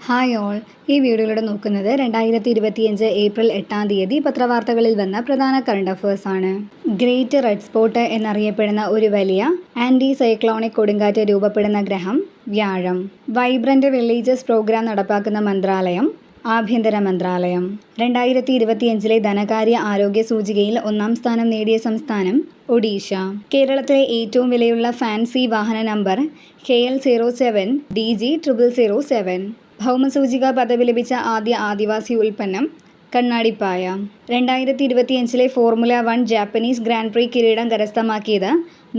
Hi all. ഈ വീഡിയോയിലൂടെ നോക്കുന്നത് 2025 ഏപ്രിൽ 8 പത്രവാർത്തകളിൽ വന്ന പ്രധാന കറണ്ട് അഫേഴ്സാണ്. ഗ്രേറ്റ് റെഡ് സ്പോട്ട് എന്നറിയപ്പെടുന്ന ഒരു വലിയ ആൻറ്റി സൈക്ലോണിക് കൊടുങ്കാറ്റ് രൂപപ്പെടുന്ന ഗ്രഹം വ്യാഴം. വൈബ്രന്റ് വില്ലേജസ് പ്രോഗ്രാം നടപ്പാക്കുന്ന മന്ത്രാലയം ആഭ്യന്തര മന്ത്രാലയം. 2025 ധനകാര്യ ആരോഗ്യ സൂചികയിൽ 1-ാം സ്ഥാനം നേടിയ സംസ്ഥാനം ഒഡീഷ. കേരളത്തിലെ ഏറ്റവും വിലയുള്ള ഫാൻസി വാഹന നമ്പർ KL07 DG0007. ഭൗമസൂചിക പദവി ലഭിച്ച ആദ്യ ആദിവാസി ഉൽപ്പന്നം കണ്ണാടിപ്പായ. 2025 ഫോർമുല 1 ജാപ്പനീസ് ഗ്രാൻഡ് പ്രീ കിരീടം കരസ്ഥമാക്കിയത്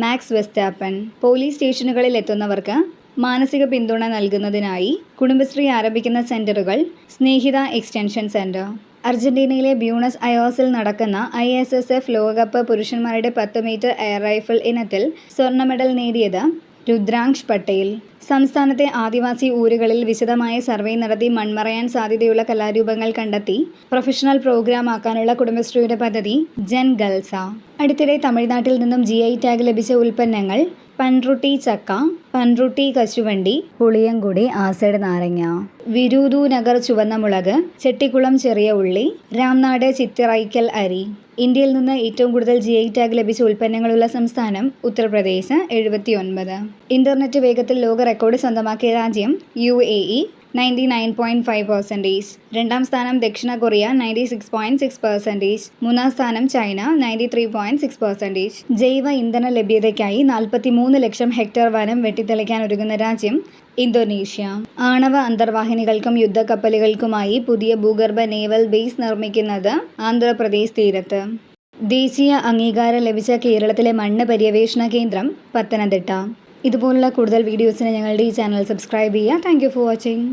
മാക്സ് വെസ്റ്റാപ്പൻ. പോലീസ് സ്റ്റേഷനുകളിൽ എത്തുന്നവർക്ക് മാനസിക പിന്തുണ നൽകുന്നതിനായി കുടുംബശ്രീ ആരംഭിക്കുന്ന സെന്ററുകൾ സ്നേഹിത എക്സ്റ്റൻഷൻ സെന്റർ. അർജന്റീനയിലെ ബ്യൂണസ് അയേഴ്സിൽ നടക്കുന്ന ISSF ലോകകപ്പ് പുരുഷന്മാരുടെ 10 മീറ്റർ എയർ റൈഫിൾ ഇനത്തിൽ സ്വർണ്ണ മെഡൽ നേടിയത് രുദ്രാംശ് പട്ടേൽ. സംസ്ഥാനത്തെ ആദിവാസി ഊരുകളിൽ വിശദമായ സർവേ നടത്തി മൺമറയാൻ സാധ്യതയുള്ള കലാരൂപങ്ങൾ കണ്ടെത്തി പ്രൊഫഷണൽ പ്രോഗ്രാം ആക്കാനുള്ള കുടുംബശ്രീയുടെ പദ്ധതി ജൻ ഗൽസ. അടുത്തിടെ തമിഴ്നാട്ടിൽ നിന്നും GI ടാഗ് ലഭിച്ച ഉൽപ്പന്നങ്ങൾ പൻറുട്ടി ചക്ക, പൻറുട്ടി കശുവണ്ടി, പുളിയങ്കുടി ആസിഡ് നാരങ്ങ, വിരൂധു നഗർ ചുവന്ന മുളക്, ചെട്ടിക്കുളം ചെറിയ ഉള്ളി, രാംനാട് ചിത്തിറൈക്കൽ അരി. ഇന്ത്യയിൽ നിന്ന് ഏറ്റവും കൂടുതൽ GI ടാഗ് ലഭിച്ച ഉൽപ്പന്നങ്ങളുള്ള സംസ്ഥാനം ഉത്തർപ്രദേശ് 79. ഇന്റർനെറ്റ് വേഗത്തിൽ ലോക റെക്കോർഡ് സ്വന്തമാക്കിയ രാജ്യം UAE 99.5%. 2-ാം സ്ഥാനം ദക്ഷിണ കൊറിയ 96.6%. 3-ാം സ്ഥാനം ചൈന 93.6%. ജൈവ ഇന്ധന ലഭ്യതയ്ക്കായി 43 ലക്ഷം ഹെക്ടർ വനം വെട്ടിത്തെളിക്കാൻ ഒരുങ്ങുന്ന രാജ്യം ഇന്തോനേഷ്യ. ആണവ അന്തർവാഹിനികൾക്കും യുദ്ധക്കപ്പലുകൾക്കുമായി പുതിയ ഭൂഗർഭ നേവൽ ബേസ് നിർമ്മിക്കുന്നത് ആന്ധ്രാപ്രദേശ് തീരത്ത്. ദേശീയ അംഗീകാരം ലഭിച്ച കേരളത്തിലെ മണ്ണ് പര്യവേഷണ കേന്ദ്രം പത്തനംതിട്ട. ഇതുപോലുള്ള കൂടുതൽ വീഡിയോസിന് ഞങ്ങളുടെ ഈ ചാനൽ സബ്സ്ക്രൈബ് ചെയ്യുക. Thank you for watching.